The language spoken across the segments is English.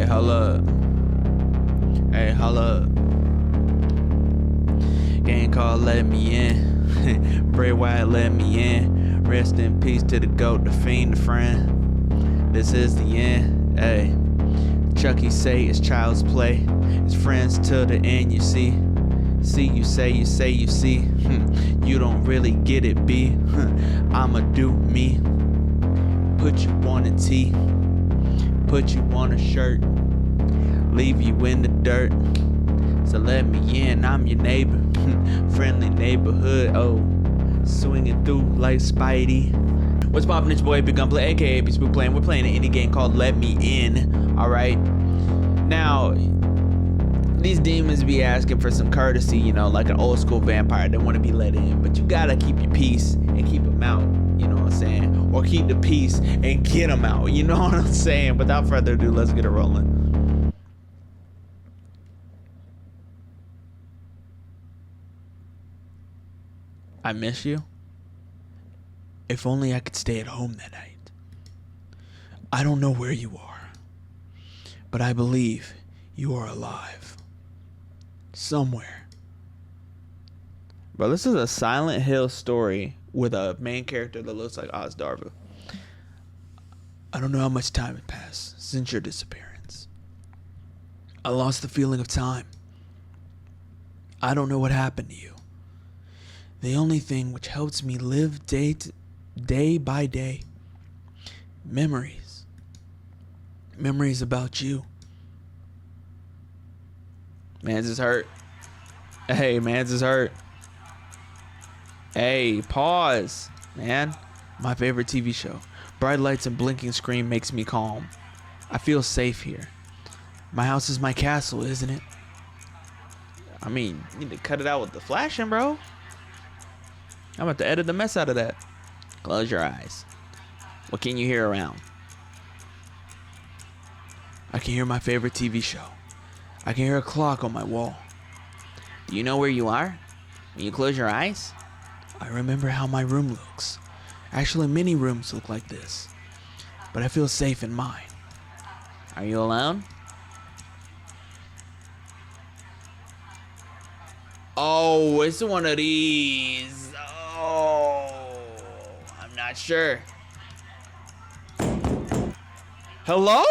Hey, holla. Hey, holla. Game called Let Me In. Bray Wyatt let me in. Rest in peace to the GOAT, the Fiend, the friend. This is the end. Hey. Chucky say it's child's play. It's friends till the end, you see. See, you say, you see. You don't really get it, B. I'ma do me. Put you on a tee. Put you on a shirt. Leave you in the dirt. So let me in, I'm your neighbor. Friendly neighborhood, oh. Swinging through like Spidey. What's poppin', it's your boy hippiegunplay, aka Hippie Spook playing. We're playing an indie game called Let Me In, alright? Now, these demons be asking for some courtesy, you know, like an old school vampire. They want to be let in, but you gotta keep your peace and keep them out, you know what I'm saying? Or keep the peace and get them out, you know what I'm saying? Without further ado, let's get it rolling. I miss you. If only I could stay at home that night. I don't know where you are, but I believe you are alive. Somewhere. Bro, this is a Silent Hill story with a main character that looks like Oz Darva. I don't know how much time had passed since your disappearance. I lost the feeling of time. I don't know what happened to you. The only thing which helps me live day by day. Memories. Memories about you. Mans is hurt. Hey, Mans is hurt. Hey, pause, man. My favorite TV show. Bright lights and blinking screen makes me calm. I feel safe here. My house is my castle, isn't it? I mean, you need to cut it out with the flashing, bro. I'm about to edit the mess out of that. Close your eyes. What can you hear around? I can hear my favorite TV show. I can hear a clock on my wall. Do you know where you are when you close your eyes? I remember how my room looks. Actually, many rooms look like this. But I feel safe in mine. Are you alone? Oh, it's one of these. Oh, I'm not sure. Hello?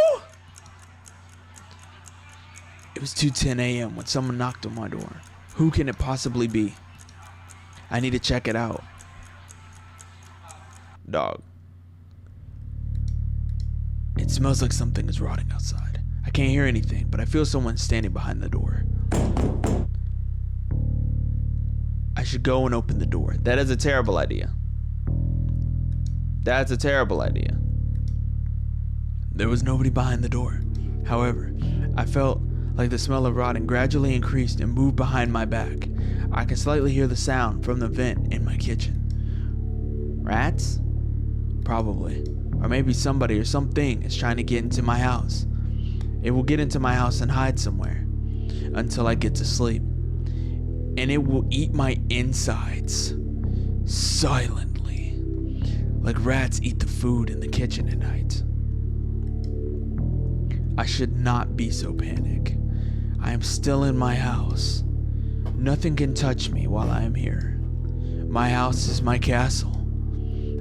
It was 2:10 a.m. when someone knocked on my door. Who can it possibly be? I need to check it out. Dog. It smells like something is rotting outside. I can't hear anything, but I feel someone standing behind the door. I should go and open the door. That is a terrible idea. That's a terrible idea. There was nobody behind the door. However, I felt like the smell of rotting gradually increased and moved behind my back. I can slightly hear the sound from the vent in my kitchen. Rats? Probably. Or maybe somebody or something is trying to get into my house. It will get into my house and hide somewhere until I get to sleep. And it will eat my insides silently, like rats eat the food in the kitchen at night. I should not be so panicked. I am still in my house. Nothing can touch me while I am here. My house is my castle.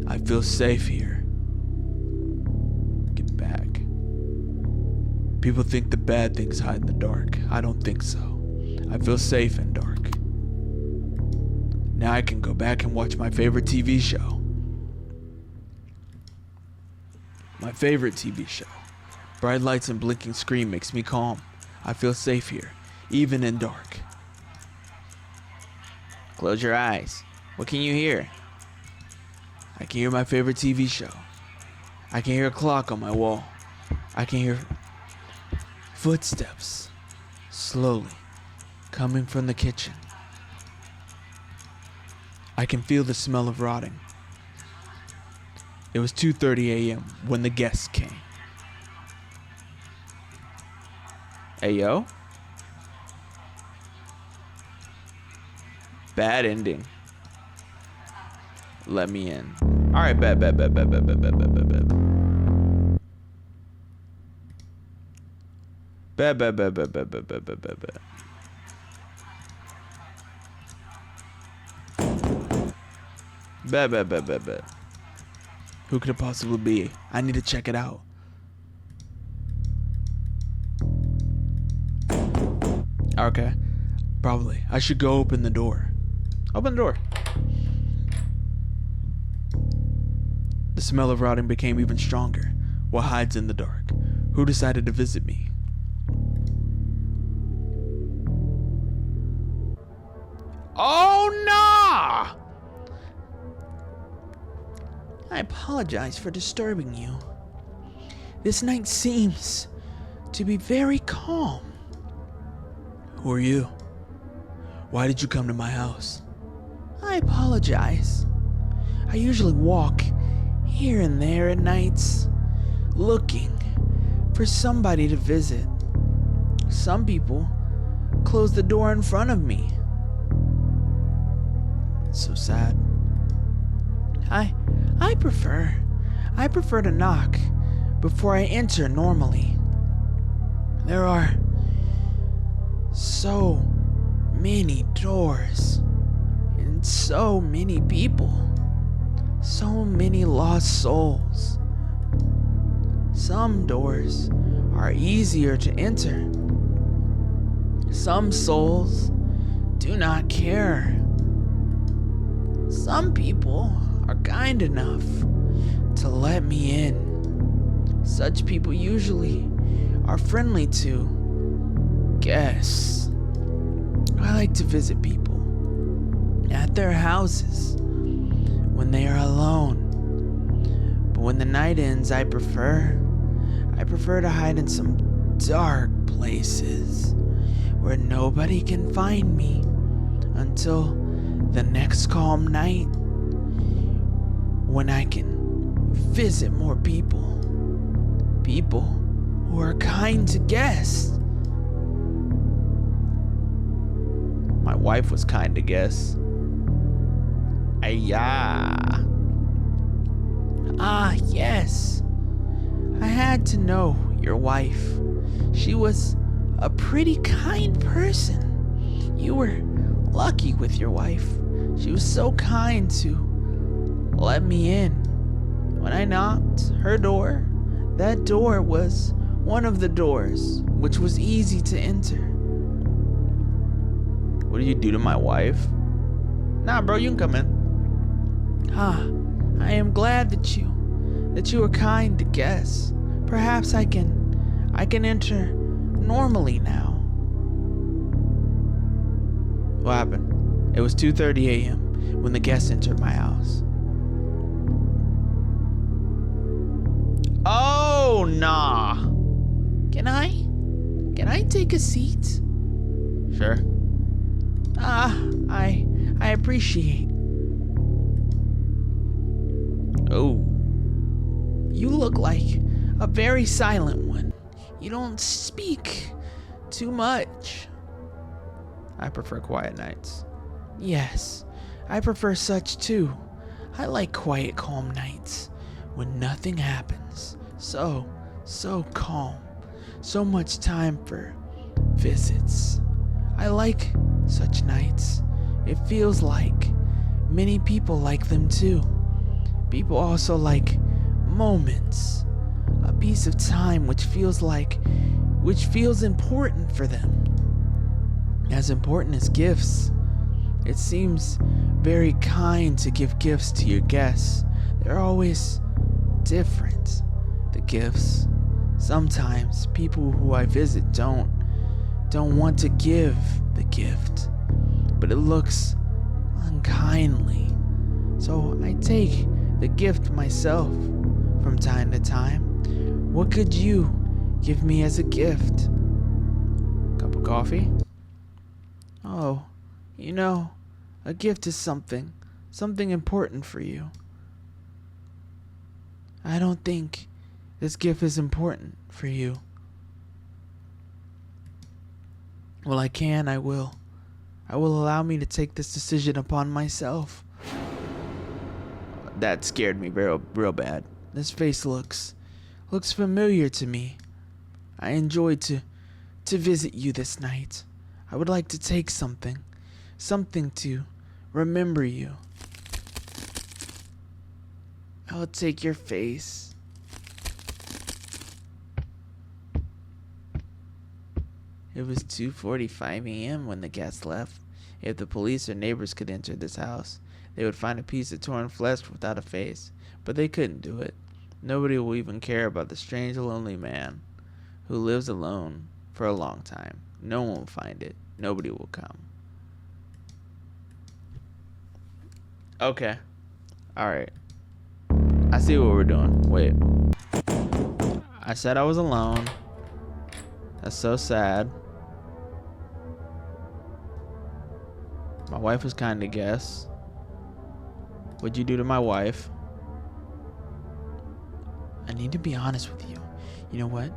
I feel safe here. Get back. People think the bad things hide in the dark. I don't think so. I feel safe in dark. Now I can go back and watch my favorite TV show. My favorite TV show. Bright lights and blinking screen makes me calm. I feel safe here, even in dark. Close your eyes. What can you hear? I can hear my favorite TV show. I can hear a clock on my wall. I can hear footsteps slowly coming from the kitchen. I can feel the smell of rotting. It was 2:30 a.m. when the guests came. Hey, yo. Bad ending. Let me in. Alright, bet. Bet, bet, bet, bet, bet, bet, bet, bet, bet, bet. Bet, bet, bet, bet, bet. Who could it possibly be? I need to check it out. Okay. Probably. I should go open the door. Open the door. The smell of rotting became even stronger. What hides in the dark? Who decided to visit me? Oh no! I apologize for disturbing you. This night seems to be very calm. Who are you? Why did you come to my house? I apologize. I usually walk here and there at nights, looking for somebody to visit. Some people close the door in front of me. It's so sad. I prefer to knock before I enter normally. There are so many doors and so many people, so many lost souls. Some doors are easier to enter. Some souls do not care. Some people are kind enough to let me in. Such people usually are friendly to guests. I like to visit people at their houses when they are alone. But when the night ends, I prefer to hide in some dark places where nobody can find me until the next calm night, when I can visit more people. People who are kind to guests. My wife was kind to guests. Ayah. Ah, yes. I had to know your wife. She was a pretty kind person. You were lucky with your wife. She was so kind to let me in. When I knocked her door, that door was one of the doors, which was easy to enter. What did you do to my wife? Nah, bro, you can come in. I am glad that you are kind to guests. Perhaps I can enter normally now. What happened? It was 2:30 a.m. when the guests entered my house. Oh, nah. Can I take a seat? Sure. I appreciate. Oh. You look like a very silent one. You don't speak too much. I prefer quiet nights. Yes, I prefer such too. I like quiet, calm nights when nothing happens. So calm. So much time for visits. I like such nights. It feels like many people like them too. People also like moments. A piece of time which feels important for them. As important as gifts. It seems very kind to give gifts to your guests. They're always different, the gifts. Sometimes people who I visit don't want to give the gift, but it looks unkindly. So I take the gift myself from time to time. What could you give me as a gift? Cup of coffee? Oh, a gift is something important for you. I don't think this gift is important for you. Well, I will. I will allow me to take this decision upon myself. That scared me real bad. This face looks familiar to me. I enjoy to to visit you this night. I would like to take something to remember you. I'll take your face. It was 2:45 a.m. when the guests left. If the police or neighbors could enter this house, they would find a piece of torn flesh without a face, but they couldn't do it. Nobody will even care about the strange, lonely man who lives alone for a long time. No one will find it. Nobody will come. Okay. Alright. I see what we're doing. Wait. I said I was alone. That's so sad. My wife was kind to guess. What'd you do to my wife? I need to be honest with you. You know what?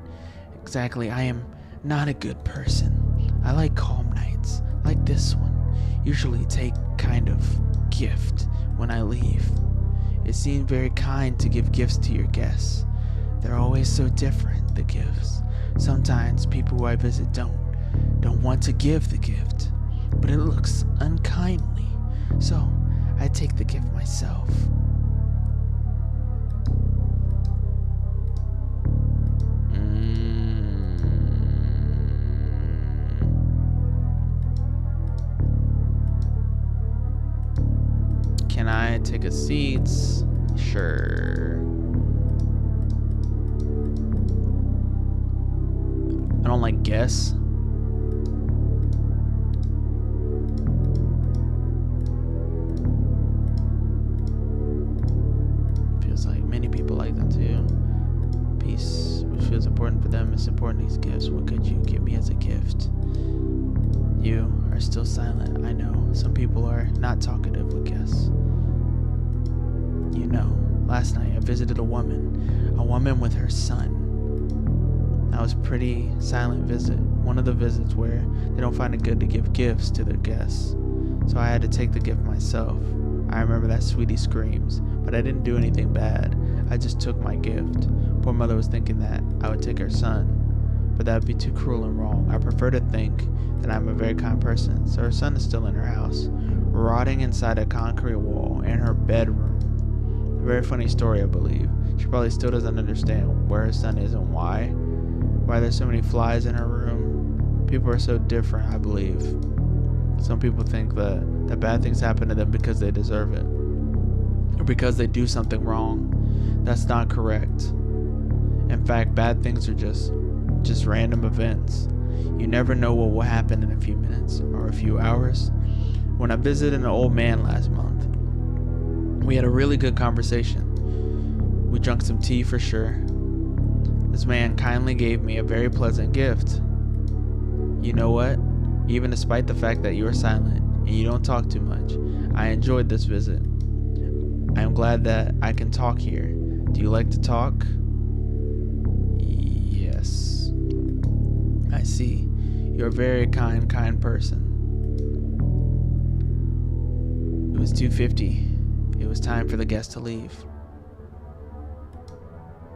Exactly, I am not a good person. I like calm nights, like this one. Usually take kind of gift when I leave. It seemed very kind to give gifts to your guests. They're always so different, the gifts. Sometimes people who I visit don't want to give the gift, but it looks unkindly. So I take the gift myself. Can I take a seat? Sure. I don't like guess. Feels like many people like that too. Peace, which feels important for them, is important these gifts. What could you give me as a gift? You are still silent. I know. Some people are not talkative with guests. You know, last night I visited a woman with her son. That was a pretty silent visit. One of the visits where they don't find it good to give gifts to their guests. So I had to take the gift myself. I remember that sweetie screams, but I didn't do anything bad. I just took my gift. Poor mother was thinking that I would take her son, but that would be too cruel and wrong. I prefer to think that I'm a very kind person. So her son is still in her house, rotting inside a concrete wall in her bedroom. A very funny story, I believe. She probably still doesn't understand where her son is and why there's so many flies in her room. People are so different, I believe. Some people think that bad things happen to them because they deserve it, or because they do something wrong. That's not correct. In fact, bad things are just random events. You never know what will happen in a few minutes or a few hours. When I visited an old man last month, we had a really good conversation. We drank some tea for sure. This man kindly gave me a very pleasant gift. You know what? Even despite the fact that you are silent and you don't talk too much, I enjoyed this visit. I am glad that I can talk here. Do you like to talk? Yes. I see. You're a very kind person. It was 2:50. It was time for the guests to leave.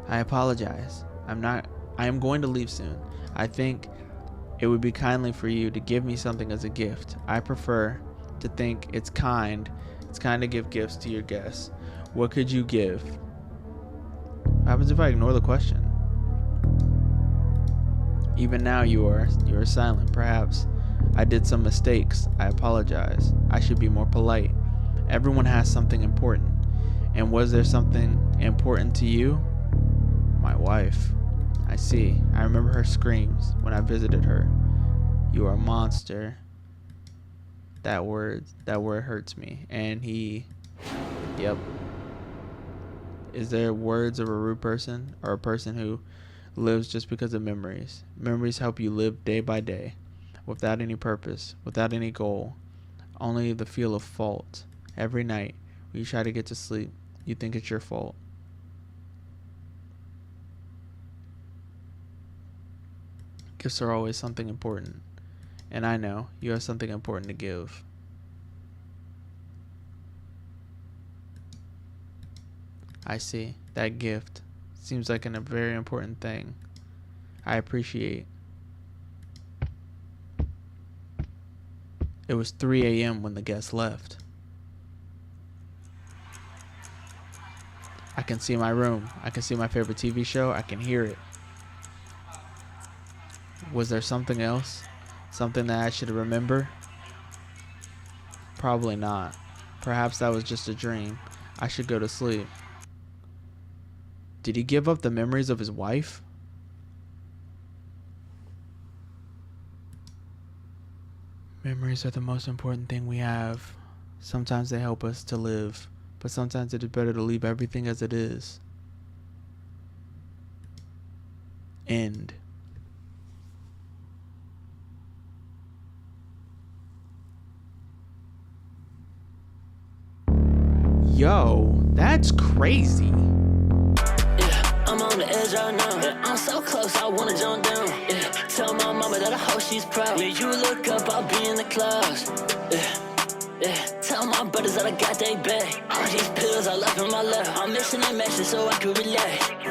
I apologize. I am going to leave soon. I think it would be kindly for you to give me something as a gift. I prefer to think it's kind to give gifts to your guests. What could you give? What happens if I ignore the question? Even now you are silent. Perhaps I did some mistakes. I apologize. I should be more polite. Everyone has something important. And was there something important to you? My wife. I see. I remember her screams when I visited her. You are a monster. That word hurts me. And yep. Is there words of a rude person or a person who lives just because of memories? Memories help you live day by day, without any purpose, without any goal, only the feel of fault. Every night when you try to get to sleep, you think it's your fault. Gifts are always something important, and I know you have something important to give. I see. That gift seems like a very important thing. I appreciate It was 3 a.m. when the guests left. I can see my room. I can see my favorite TV show. I can hear it. Was there something else? Something that I should remember? Probably not. Perhaps that was just a dream. I should go to sleep. Did he give up the memories of his wife? Memories are the most important thing we have. Sometimes they help us to live, but sometimes it is better to leave everything as it is. End. Yo, that's crazy. Yeah, I'm on the edge right now. Yeah, I'm so close, I wanna jump down. Yeah, tell my mama that I hope she's proud. When you look up, I'll be in the clouds. Yeah, tell my brothers that I got they back. All these pills I left in my left. I'm missing that message so I can relate.